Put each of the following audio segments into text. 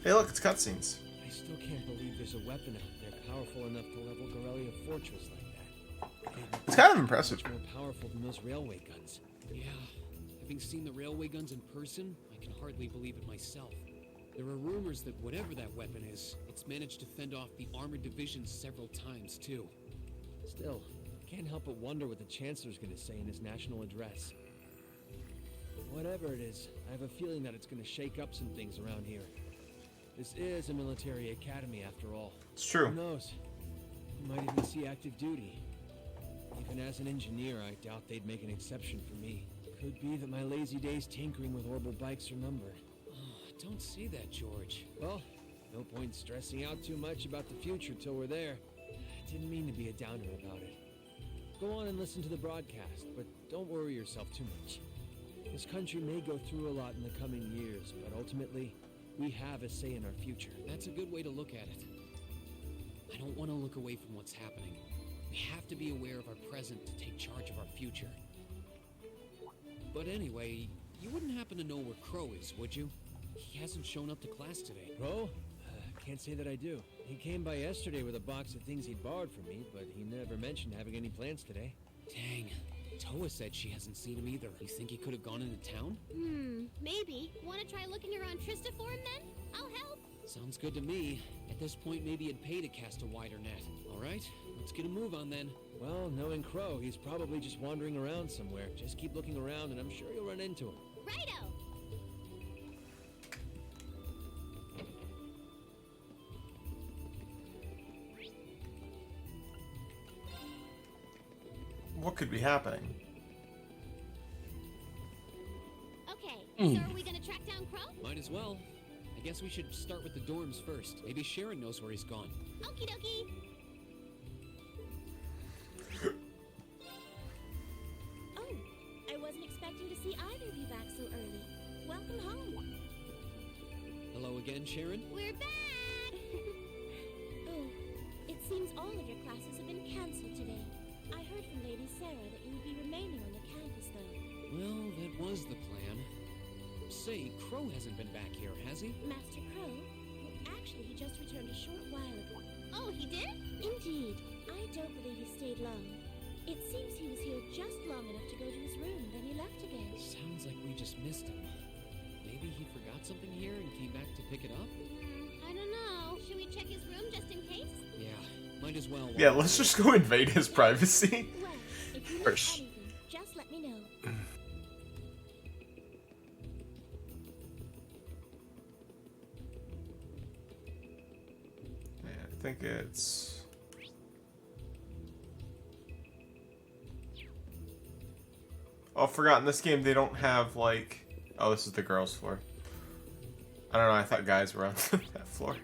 Hey, look, it's cutscenes. I still can't believe there's a weapon out there powerful enough to level Corellia Fortress like that. It's kind of impressive. Much more powerful than those railway guns. Yeah, having seen the railway guns in person, I can hardly believe it myself. There are rumors that whatever that weapon is, it's managed to fend off the armored divisions several times, too. Still, can't help but wonder what the Chancellor's gonna say in his national address. Whatever it is, I have a feeling that it's gonna shake up some things around here. This is a military academy after all. It's true. Who knows? We might even see active duty. Even as an engineer, I doubt they'd make an exception for me. Could be that my lazy days tinkering with orbital bikes are numbered. Oh, don't say that, George. Well, no point stressing out too much about the future till we're there. Didn't mean to be a downer about it. Go on and listen to the broadcast, but don't worry yourself too much. This country may go through a lot in the coming years, but ultimately, we have a say in our future. That's a good way to look at it. I don't want to look away from what's happening. We have to be aware of our present to take charge of our future. But anyway, you wouldn't happen to know where Crow is, would you? He hasn't shown up to class today. Bro? Can't say that I do. He came by yesterday with a box of things he'd borrowed from me, but he never mentioned having any plans today. Dang. Toa said she hasn't seen him either. You think he could have gone into town? Maybe. Want to try looking around Trista for him then? I'll help. Sounds good to me. At this point, maybe it'd pay to cast a wider net. All right, let's get a move on then. Well, knowing Crow, he's probably just wandering around somewhere. Just keep looking around and I'm sure you'll run into him. Righto. What could be happening? Okay, so are we gonna track down Crow? Might as well. I guess we should start with the dorms first. Maybe Sharon knows where he's gone. Okie dokie. Oh, I wasn't expecting to see either of you back so early. Welcome home. Hello again, Sharon? We're back! Oh, it seems all of your classes have been cancelled today. I heard from Lady Sarah that you would be remaining on the campus, though. Well, that was the plan. Say, Crow hasn't been back here, has he? Master Crow? Well, actually, he just returned a short while ago. Oh, he did? Indeed. I don't believe he stayed long. It seems he was here just long enough to go to his room, then he left again. Sounds like we just missed him. Maybe he forgot something here and came back to pick it up? I don't know. Should we check his room just in case? Yeah, might as well. Yeah, let's just go invade his privacy. Well, if you know First. anything, just let me know. Yeah, I think it's... Oh, I forgot, in this game they don't have, like... Oh, this is the girls' floor. I don't know, I thought guys were on that floor.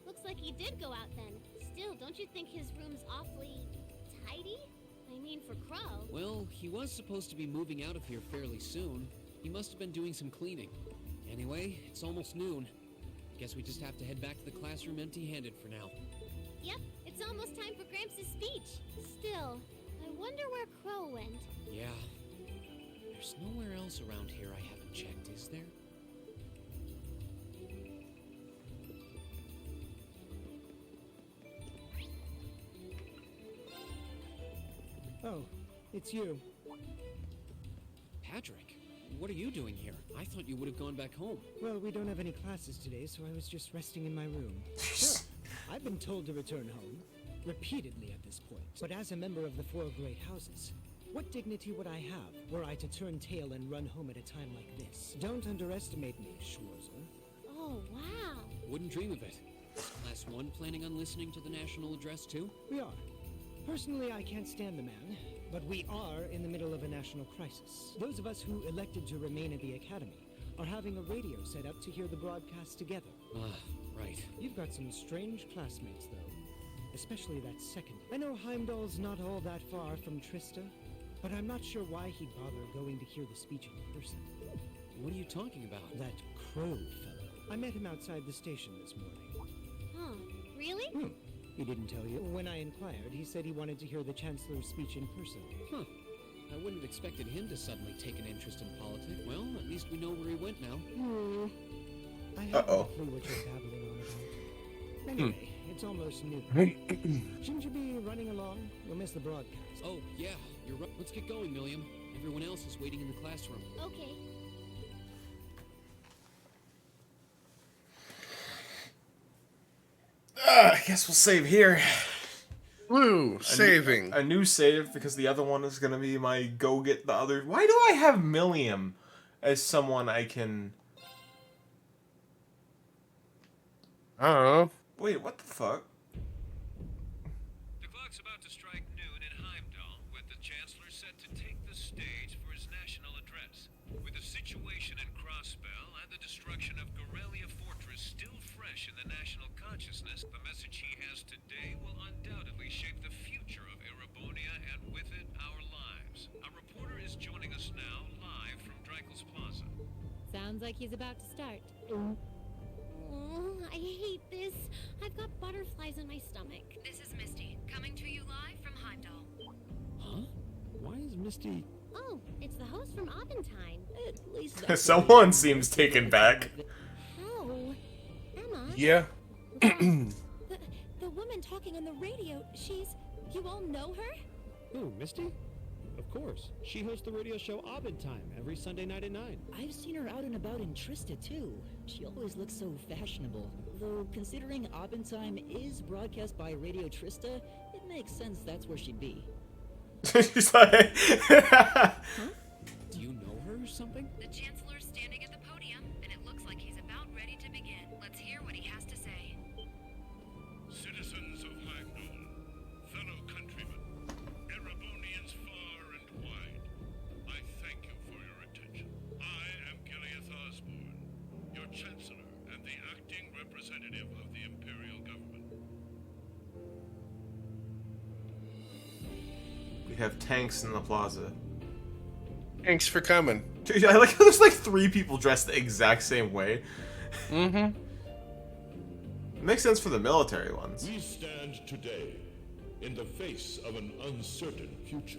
Looks like he did go out then. Still, don't you think his room's awfully tidy? I mean, for Crow. Well, he was supposed to be moving out of here fairly soon. He must have been doing some cleaning. Anyway, it's almost noon. Guess we just have to head back to the classroom empty-handed for now. Yep, it's almost time for Gramps' speech. Still, I wonder where Crow went. Yeah. There's nowhere else around here I haven't checked, is there? Oh, it's you. Patrick, what are you doing here? I thought you would have gone back home. Well, we don't have any classes today, so I was just resting in my room. Sure, I've been told to return home, repeatedly at this point. But as a member of the Four Great Houses, what dignity would I have were I to turn tail and run home at a time like this? Don't underestimate me, Schwarzer. Oh, wow. Wouldn't dream of it. Is Class 1 planning on listening to the national address too? We are. Personally, I can't stand the man, but we are in the middle of a national crisis. Those of us who elected to remain at the Academy are having a radio set up to hear the broadcast together. Right. You've got some strange classmates, though. Especially that second. I know Heimdall's not all that far from Trista, but I'm not sure why he'd bother going to hear the speech in person. What are you talking about? That Crow fellow. I met him outside the station this morning. Huh. Really? He didn't tell you? When I inquired, he said he wanted to hear the Chancellor's speech in person. Huh. I wouldn't have expected him to suddenly take an interest in politics. Well, at least least we know where he went now. I have Uh-oh. no clue what you're babbling on about. Anyway, it's almost noon. Shouldn't you be running along? You'll miss the broadcast. Oh, yeah, you're right. Let's get going, Milliam. Everyone else is waiting in the classroom. Okay. I guess we'll save here. Woo, saving. A new save because the other one is gonna be my go get the other. Why do I have Milliam as someone I can? I don't know. Wait, what the fuck? The clock's about to strike noon in Heimdall, with the Chancellor set to take the stage for his national address. With the situation in Crossbell and the destruction of Gorelia Fortress still fresh in the national consciousness, the message he has today will undoubtedly shape the future of Erebonia and with it, our lives. Our reporter is joining us now, live from Dreikel's Plaza. Sounds like he's about to start. Oh, I hate this. I've got butterflies in my stomach. This is Misty, coming to you live from Heimdall. Huh? Why is Misty... Oh, it's the host from Abentime. At least that's Someone seems taken back. How? Emma? Yeah. The woman talking on the radio, you all know her? Who, Misty? Of course. She hosts the radio show Abentime every Sunday night at 9. I've seen her out and about in Trista, too. She always looks so fashionable. Though, considering Abentime is broadcast by Radio Trista, it makes sense that's where she'd be. She's like, Do you know her or something? The Chancellor's standing at the podium, and it looks like he's about ready to begin. Let's hear what he has to say. Citizens of Heimdall, fellow countrymen, Erebonians far and wide, I thank you for your attention. I am Gileath Osborne, your Chancellor and the acting representative of the Imperial Government. we have tanks in the plaza. Thanks for coming. Dude, I like how there's like 3 people dressed the exact same way. Mm-hmm. It makes sense for the military ones. We stand today in the face of an uncertain future.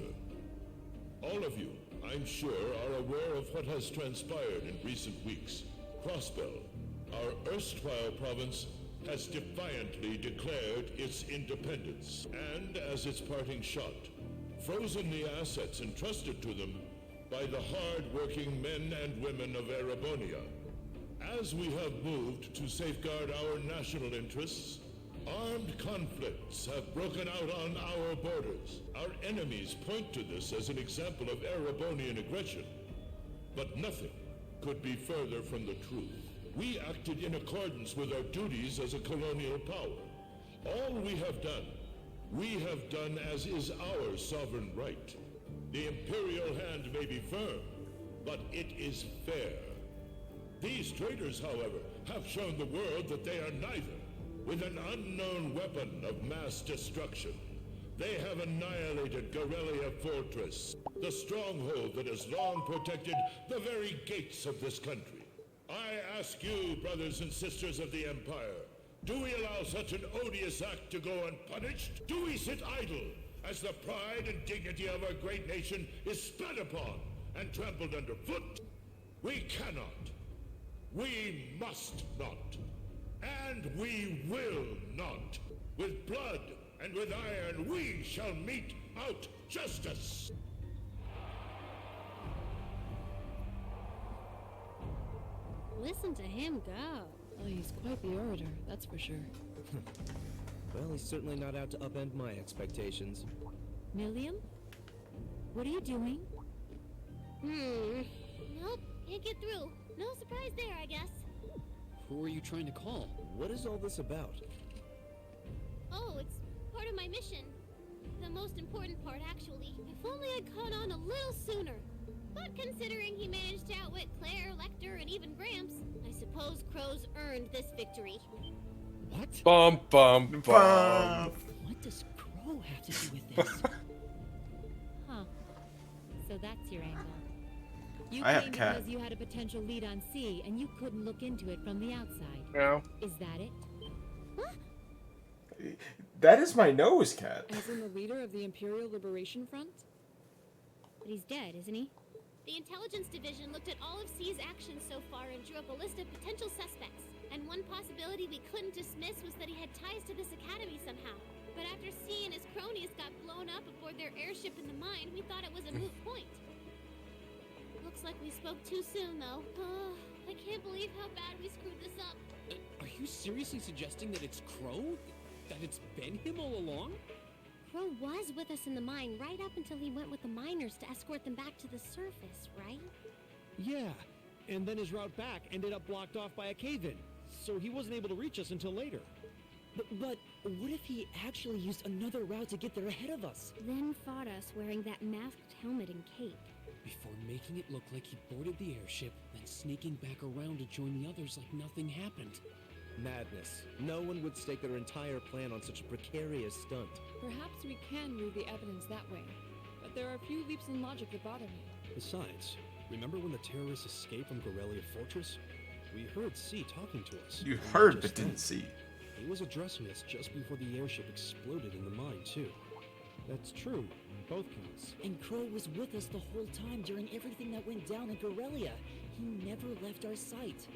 All of you, I'm sure, are aware of what has transpired in recent weeks. Crossbell, our erstwhile province, has defiantly declared its independence, and as its parting shot, frozen the assets entrusted to them by the hard-working men and women of Erebonia. As we have moved to safeguard our national interests, armed conflicts have broken out on our borders. Our enemies point to this as an example of Erebonian aggression, but nothing could be further from the truth. We acted in accordance with our duties as a colonial power. All we have done as is our sovereign right. The Imperial hand may be firm, but it is fair. These traitors, however, have shown the world that they are neither. With an unknown weapon of mass destruction, they have annihilated Gorelia Fortress, the stronghold that has long protected the very gates of this country. I ask you, brothers and sisters of the Empire, do we allow such an odious act to go unpunished? Do we sit idle as the pride and dignity of our great nation is spat upon and trampled underfoot? We cannot. We must not. And we will not. With blood and with iron, we shall mete out justice. Listen to him go. Oh, he's quite the orator, that's for sure. Well, he's certainly not out to upend my expectations. Milliam? What are you doing? Nope, can't get through. No surprise there, I guess. Who are you trying to call? What is all this about? Oh, it's part of my mission. The most important part, actually. If only I'd caught on a little sooner. But considering he managed to outwit Claire, Lecter, and even Gramps, I suppose Crow's earned this victory. What? Bum, bum, bum. What does Crow have to do with this? Huh. So that's your angle. You I have came Cat. because you had a potential lead on C, and you couldn't look into it from the outside. No. Is that it? That is my nose, Cat. As in the leader of the Imperial Liberation Front? But he's dead, isn't he? The intelligence division looked at all of C's actions so far and drew up a list of potential suspects. And one possibility we couldn't dismiss was that he had ties to this academy somehow. But after C and his cronies got blown up aboard their airship in the mine, we thought it was a moot point. Looks like we spoke too soon, though. Oh, I can't believe how bad we screwed this up. Are you seriously suggesting that it's Crow? That it's been him all along? Crow was with us in the mine right up until he went with the miners to escort them back to the surface, right? Yeah, and then his route back ended up blocked off by a cave-in, so he wasn't able to reach us until later. But what if he actually used another route to get there ahead of us? Then fought us wearing that masked helmet and cape. Before making it look like he boarded the airship, then sneaking back around to join the others like nothing happened. Madness. No one would stake their entire plan on such a precarious stunt. Perhaps we can read the evidence that way, but there are a few leaps in logic that bother me. Besides, remember when the terrorists escaped from Gorelia Fortress? We heard C talking to us. You heard but didn't see. He was addressing us just before the airship exploded in the mine, too. That's true, on both counts. And Crow was with us the whole time during everything that went down in Gorelia. He never left our sight.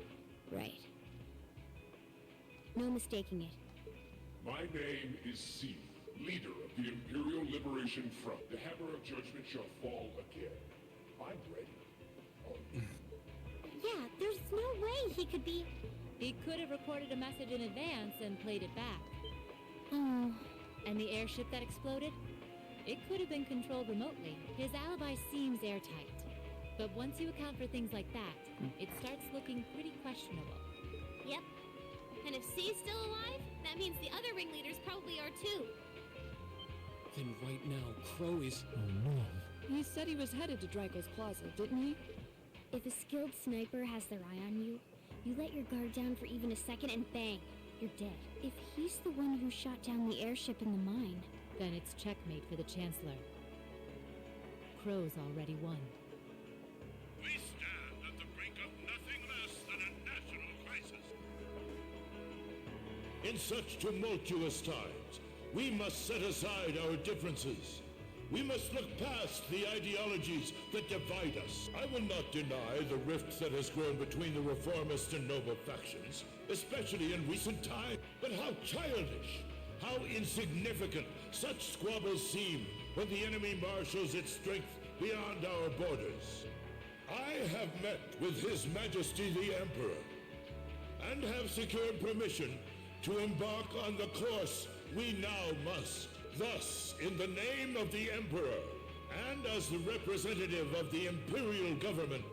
Right. No mistaking it. My name is C, leader of the Imperial Liberation Front. The hammer of judgment shall fall again. I'm ready. Yeah, there's no way he could be... He could have recorded a message in advance and played it back. Oh. And the airship that exploded? It could have been controlled remotely. His alibi seems airtight. But once you account for things like that, it starts looking pretty questionable. Yep. And if C's still alive, that means the other ringleaders probably are too. Then right now, Crow is... He said he was headed to Draco's Plaza, didn't he? If a skilled sniper has their eye on you, you let your guard down for even a second and bang, you're dead. If he's the one who shot down the airship in the mine, Then it's checkmate for the Chancellor. Crow's already won. We stand at the brink of nothing less than a national crisis. In such tumultuous times, we must set aside our differences. We must look past the ideologies that divide us. I will not deny the rift that has grown between the reformist and noble factions, especially in recent times. But how childish, how insignificant such squabbles seem when the enemy marshals its strength beyond our borders. I have met with His Majesty the Emperor, and have secured permission to embark on the course we now must. Thus, in the name of the Emperor, and as the representative of the Imperial government,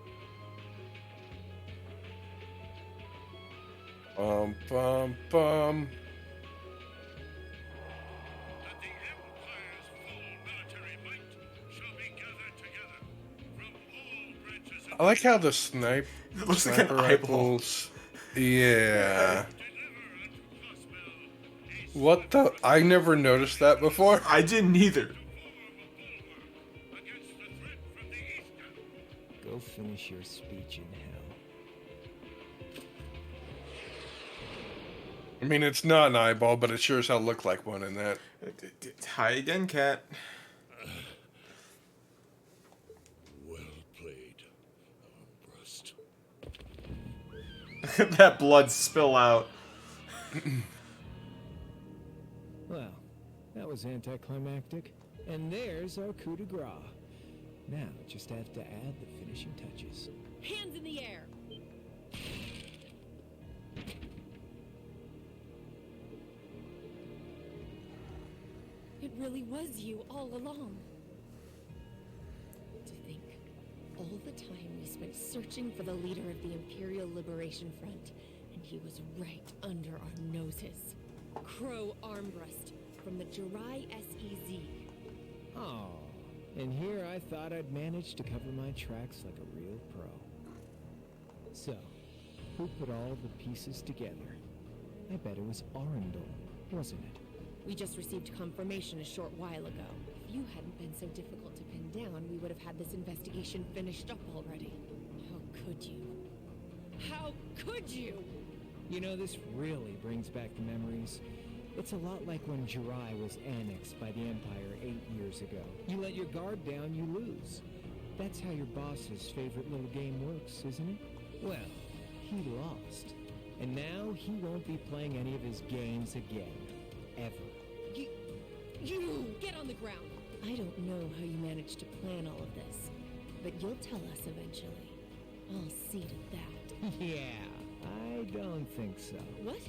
Bum. That the Empire's full military might shall be gathered together from all branches of I like how the sniper looks like an eyeball. rifles. Yeah. What the? I never noticed that before. I didn't either. Go finish your speech in hell. I mean, it's not an eyeball, but it sure as hell looked like one in that. Hi, Dencat. well played, Armbrust. Look at that blood spill out. Well, that was anticlimactic. And there's our coup de grace. Now, just have to add the finishing touches. Hands in the air! It really was you all along. To think, all the time we spent searching for the leader of the Imperial Liberation Front, and he was right under our noses. Crow Armbrust from the Jirai SEZ. Oh, and here I thought I'd managed to cover my tracks like a real pro. So, who put all the pieces together? I bet it was Arundel, wasn't it? We just received confirmation a short while ago. If you hadn't been so difficult to pin down, we would have had this investigation finished up already. How could you? How could you? You know, this really brings back the memories. It's a lot like when Jirai was annexed by the Empire 8 years ago. You let your guard down, you lose. That's how your boss's favorite little game works, isn't it? Well, he lost. And now he won't be playing any of his games again. Ever. You! Get on the ground! I don't know how you managed to plan all of this, but you'll tell us eventually. I'll see to that. Yeah, I don't think so. What?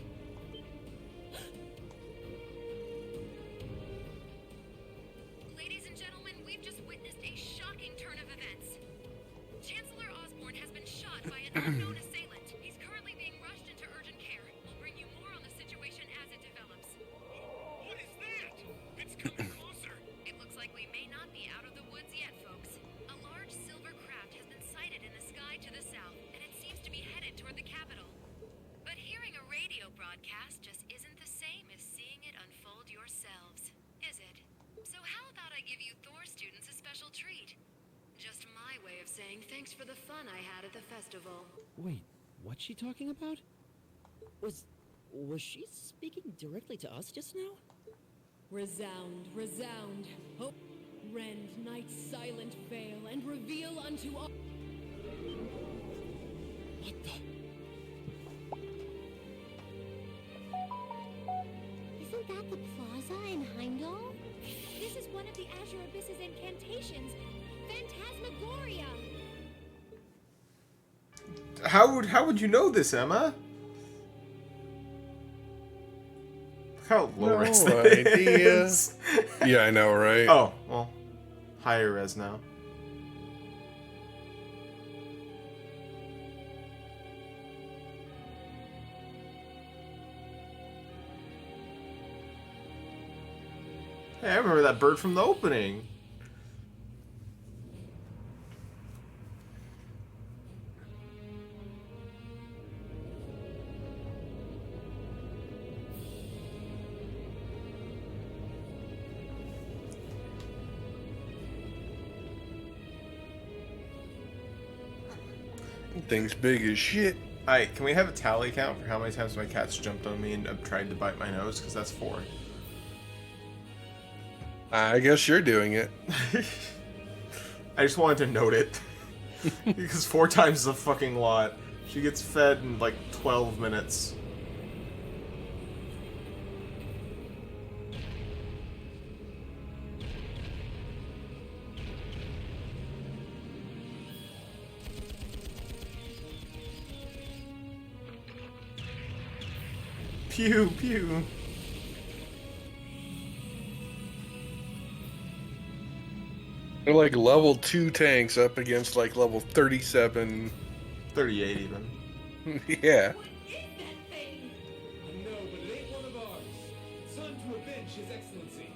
Ladies and gentlemen, we've just witnessed a shocking turn of events. Chancellor Osborn has been shot by an unknown assailant. He's currently being rushed into urgent care. We'll bring you more on the situation as it develops. What is that? It's coming closer. It looks like we may not be out of the woods yet, folks. A large silver craft has been sighted in the sky to the south, and it seems to be headed toward the capital. But hearing a radio broadcast just isn't the same as seeing it unfold yourselves, is it? So how about I give you Thor students a special treat? Just my way of saying thanks for the fun I had at the festival. Wait, what's she talking about? Was she speaking directly to us just now? Resound, resound. Hope, rend night's silent veil and reveal unto all. What the? Isn't that the plaza in Heimdall? This is one of the Azure Abyss's incantations, Phantasmagoria. How would you know this, Emma? Look how low res that idea. is. Yeah, I know, right? Oh, well, higher res now. Hey, I remember that bird from the opening. Thing's big as shit. Alright, can we have a tally count for how many times my cat's jumped on me and tried to bite my nose? Because that's 4. I guess you're doing it. I just wanted to note it. Because 4 times is a fucking lot. She gets fed in like 12 minutes. Pew, pew. They're like level 2 tanks up against like level 37. 38 even. Yeah. What is that thing? I know, but it ain't one of ours. It's time to avenge His Excellency.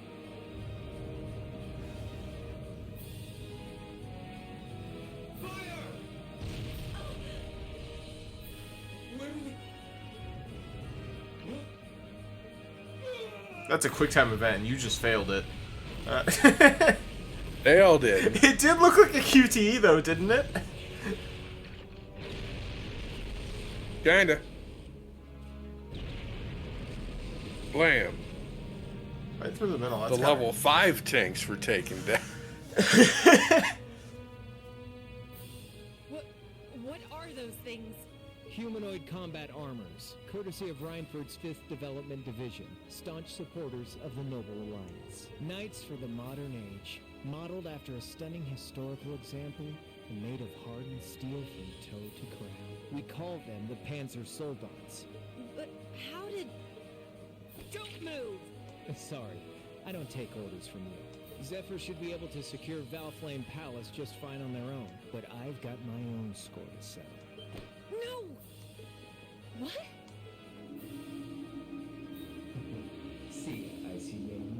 Fire! Where do we... That's a quick time event and you just failed it. They all did. It did look like a QTE though, didn't it? Kinda. Blam. Right through the middle. That's The kinda... level 5 tanks were taken down. What are those things? Humanoid combat armors, courtesy of Reinford's 5th Development Division, staunch supporters of the Noble Alliance. Knights for the modern age, modeled after a stunning historical example and made of hardened steel from toe to crown. We call them the Panzer Soldats. But how did... Don't move! Sorry, I don't take orders from you. Zephyr should be able to secure Valflame Palace just fine on their own, but I've got my own score to settle. No! What? See ya, Icy Maiden.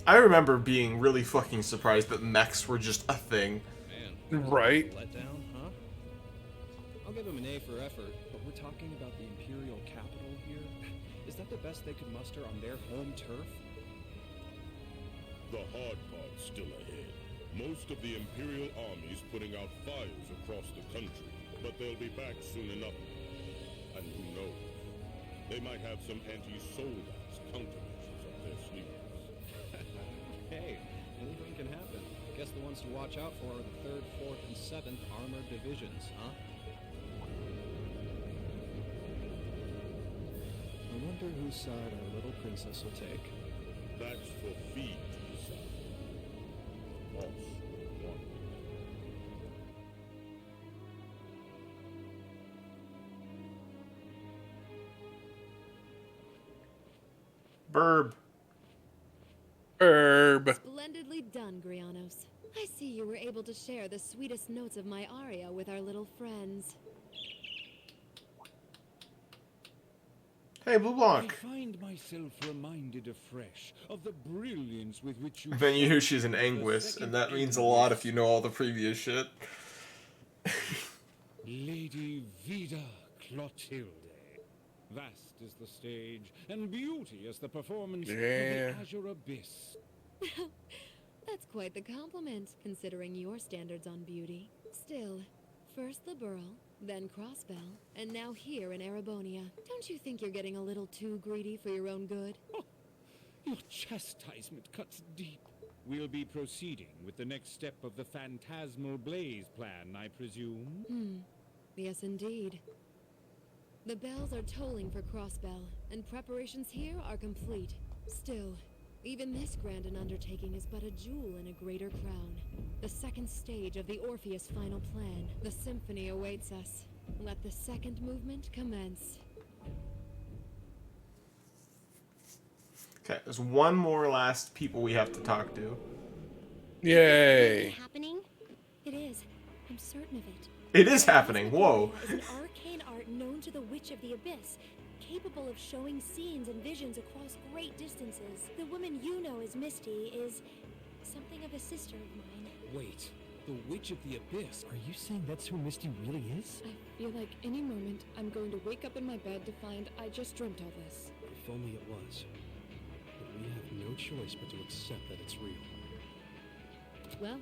I remember being really fucking surprised that mechs were just a thing. Man. Right. Let down, huh? I'll give him an A for effort, but we're talking about the Imperial capital here. Is that the best they could muster on their home turf? The hard part's still ahead. Most of the Imperial army's putting out fires across the country, but they'll be back soon enough. And who knows? They might have some anti-Solas countermeasures up their sleeves. Hey, anything can happen. Guess the ones to watch out for are the 3rd, 4th, and 7th Armored Divisions, huh? I wonder whose side our little princess will take. That's for Feed to decide. Us one. Burb. Herb. Splendidly done, Grianos. I see you were able to share the sweetest notes of my aria with our little friends. Hey, Blue Blanc. I find myself reminded afresh of the brilliance with which you... Then you hear she's an Anguis, and that means a lot if you know all the previous shit. Lady Vida Clotilde. Vast is the stage, and beauteous the performance of the Azure Abyss. That's quite the compliment, considering your standards on beauty. Still, first the Burl, then Crossbell, and now here in Erebonia. Don't you think you're getting a little too greedy for your own good? Oh, your chastisement cuts deep. We'll be proceeding with the next step of the Phantasmal Blaze plan, I presume? Yes, indeed. The bells are tolling for Crossbell, and preparations here are complete. Still, even this grand an undertaking is but a jewel in a greater crown. The second stage of the Orpheus final plan. The symphony awaits us. Let the second movement commence. Okay, there's one more last people we have to talk to. Yay! Is it happening? It is. I'm certain of it. It is happening. Whoa. Is an arcane art known to the Witch of the Abyss, capable of showing scenes and visions across great distances. The woman you know as Misty is something of a sister of mine. Wait, the Witch of the Abyss. Are you saying that's who Misty really is? I feel like any moment I'm going to wake up in my bed to find I just dreamt all this. If only it was. But we have no choice but to accept that it's real. Well,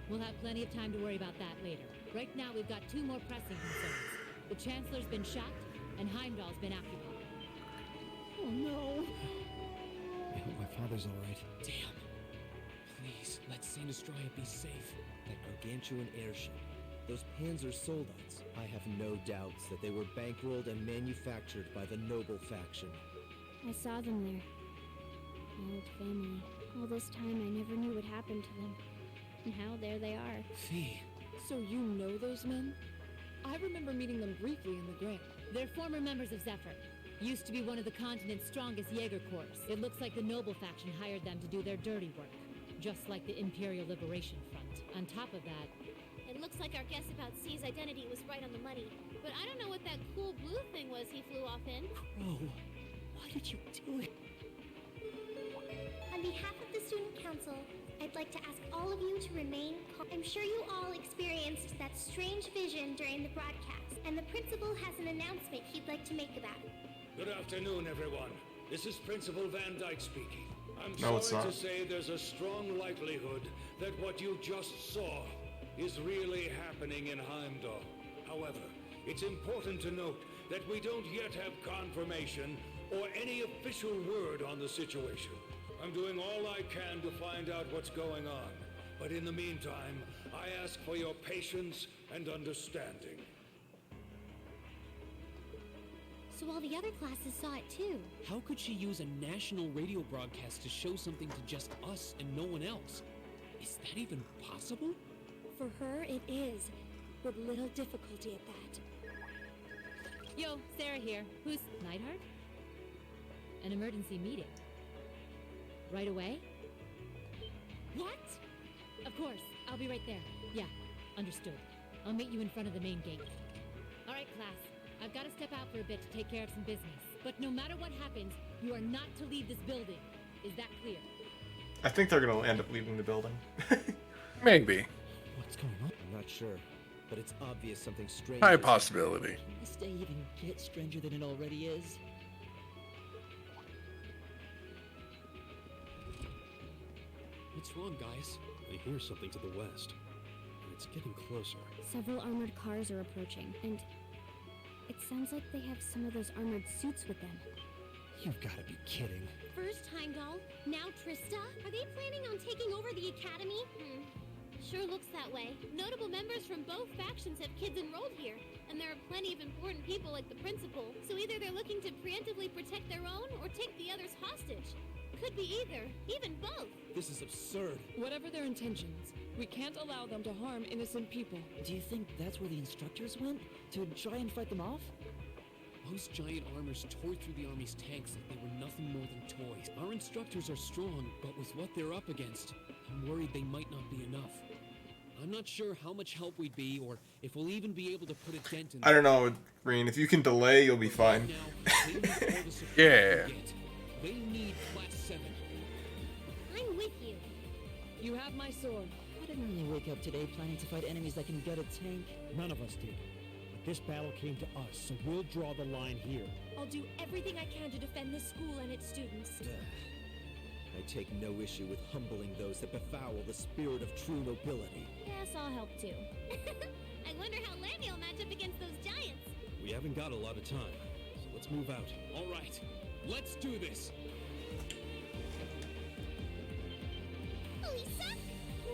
we'll have plenty of time to worry about that later. Right now, we've got 2 more pressing concerns. The Chancellor's been shot, and Heimdall's been occupied. Oh no! I hope my father's all right. Damn. Please, let Saint Astraea be safe. That gargantuan airship. Those Panzer Soldates. I have no doubts that they were bankrolled and manufactured by the Noble faction. I saw them there. My old family. All this time I never knew what happened to them. And now there they are. Fee. So you know those men? I remember meeting them briefly in the Grey. They're former members of Zephyr. Used to be one of the continent's strongest Jaeger Corps. It looks like the Noble faction hired them to do their dirty work. Just like the Imperial Liberation Front. On top of that... It looks like our guess about C's identity was right on the money. But I don't know what that cool blue thing was he flew off in. Crow, why did you do it? On behalf of the Student Council, I'd like to ask all of you to remain calm. I'm sure you all experienced that strange vision during the broadcast, and the principal has an announcement he'd like to make about it. Good afternoon, everyone. This is Principal Van Dyke speaking. I'm No, it's sorry not. to say there's a strong likelihood that what you just saw is really happening in Heimdall. However, it's important to note that we don't yet have confirmation or any official word on the situation. I'm doing all I can to find out what's going on. But in the meantime, I ask for your patience and understanding. So all the other classes saw it too. How could she use a national radio broadcast to show something to just us and no one else? Is that even possible? For her, it is, with little difficulty at that. Yo, Sarah here. Who's... Neidhart? An emergency meeting. Right away? What? Of course. I'll be right there. Yeah, understood. I'll meet you in front of the main gate. All right, class. I've got to step out for a bit to take care of some business. But no matter what happens, you are not to leave this building. Is that clear? I think they're gonna end up leaving the building. Maybe. What's going on? I'm not sure, but it's obvious something strange. High is possibility. Can this day even get stranger than it already is? What's wrong, guys? I hear something to the west, and it's getting closer. Several armored cars are approaching, and It sounds like they have some of those armored suits with them. You've got to be kidding. First Heimdall, now Trista. Are they planning on taking over the academy? Sure looks that way. Notable members from both factions have kids enrolled here, and there are plenty of important people like the principal. So either they're looking to preemptively protect their own or take the others hostage. Could be either, even both. This is absurd. Whatever their intentions, we can't allow them to harm innocent people. Do you think that's where the instructors went? To try and fight them off? Those giant armors tore through the army's tanks like they were nothing more than toys. Our instructors are strong, but with what they're up against, I'm worried they might not be enough. I'm not sure how much help we'd be, or if we'll even be able to put a dent in. I don't know, Reen. If you can delay, you'll be fine. Yeah. They need Class 7. I'm with you. You have my sword. I didn't really wake up today planning to fight enemies that can gut a tank. None of us did. But this battle came to us, so we'll draw the line here. I'll do everything I can to defend this school and its students. I take no issue with humbling those that befoul the spirit of true nobility. Yes, I'll help too. I wonder how Lanny will match up against those giants. We haven't got a lot of time, so let's move out. All right, let's do this. Lisa?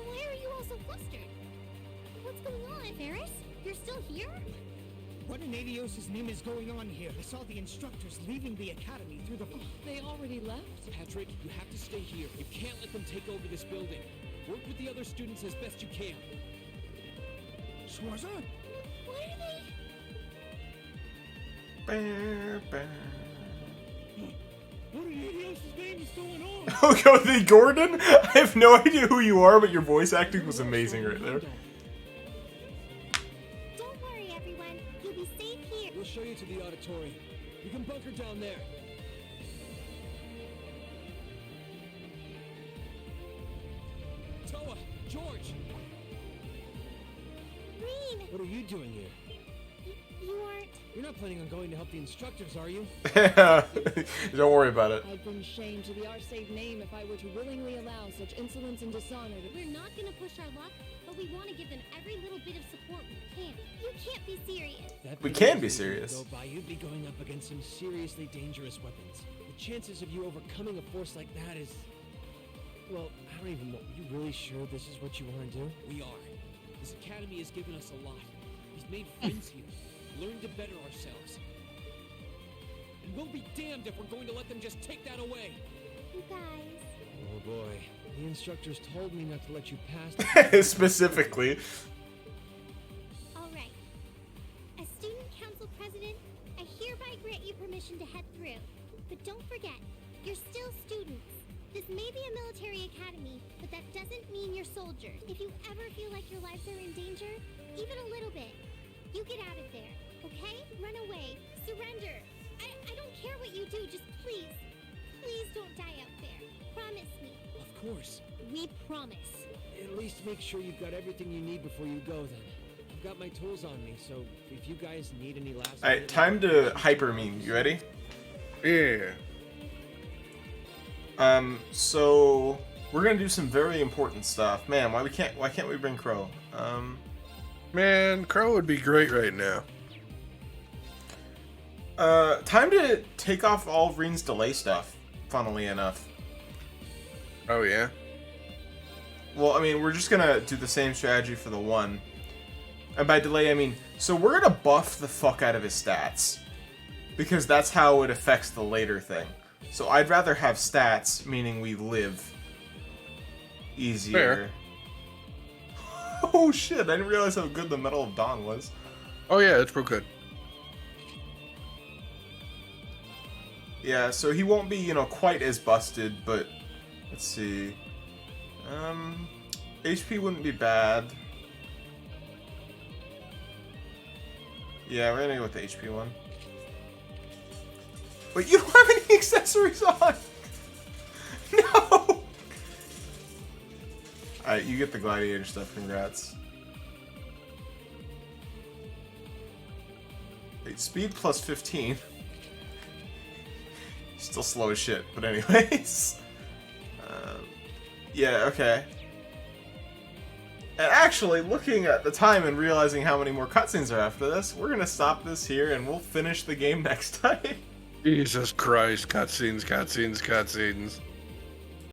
Why are you all so flustered? What's going on, Ferris? You're still here? What in Adios' name is going on here? I saw the instructors leaving the academy through the... They already left? Patrick, you have to stay here. You can't let them take over this building. Work with the other students as best you can. Schwarzer? What are they? What in Adios' name is going on? Oh, go the Gordon? I have no idea who you are, but your voice acting was amazing right there. Don't worry, everyone. You'll be safe here. We'll show you to the auditorium. You can bunker down there. Toa, George. Reen, What are you doing here? you aren't... You're not planning on going to help the instructors, are you? Don't worry about it. I'd bring shame to the Arcade name if I were to willingly allow such insolence and dishonor to... We're not gonna push our luck, but we want to give them every little bit of support we can. You can't be serious. We can be serious. Go by, you'd be going up against some seriously dangerous weapons. The chances of you overcoming a force like that is... Well, I don't even know. Are you really sure this is what you want to do? We are. This academy has given us a lot. We've made friends here, learned to better ourselves. And we'll be damned if we're going to let them just take that away. You guys... Oh boy. The instructors told me not to let you pass. Specifically. All right. As student council president, I hereby grant you permission to head through. But don't forget, you're still students. This may be a military academy, but that doesn't mean you're soldiers. If you ever feel like your lives are in danger, even a little bit, you get out of there, okay? Run away. Surrender. I don't care what you do, just please don't die out there. Promise me. Of course. We promise. At least make sure you've got everything you need before you go then. I've got my tools on me, so if you guys need any last... Alright, time to hyper meme. You ready? Yeah. So we're gonna do some very important stuff. Man, why can't we bring Crow? Man, Crow would be great right now. Time to take off all of Reen's delay stuff, funnily enough. Oh, yeah? Well, I mean, we're just gonna do the same strategy for the one. And by delay, I mean, so we're gonna buff the fuck out of his stats. Because that's how it affects the later thing. So I'd rather have stats, meaning we live easier. Fair. Oh shit, I didn't realize how good the Medal of Dawn was. Oh yeah, it's real good. Yeah, so he won't be, you know, quite as busted, but let's see. HP wouldn't be bad. Yeah, we're gonna go with the HP one. Wait, you don't have any accessories on! No! Alright, you get the gladiator stuff, congrats. Wait, speed plus 15. Still slow as shit, but anyways. Yeah, okay. And actually, looking at the time and realizing how many more cutscenes are after this, we're gonna stop this here and we'll finish the game next time. Jesus Christ, cutscenes, cutscenes, cutscenes.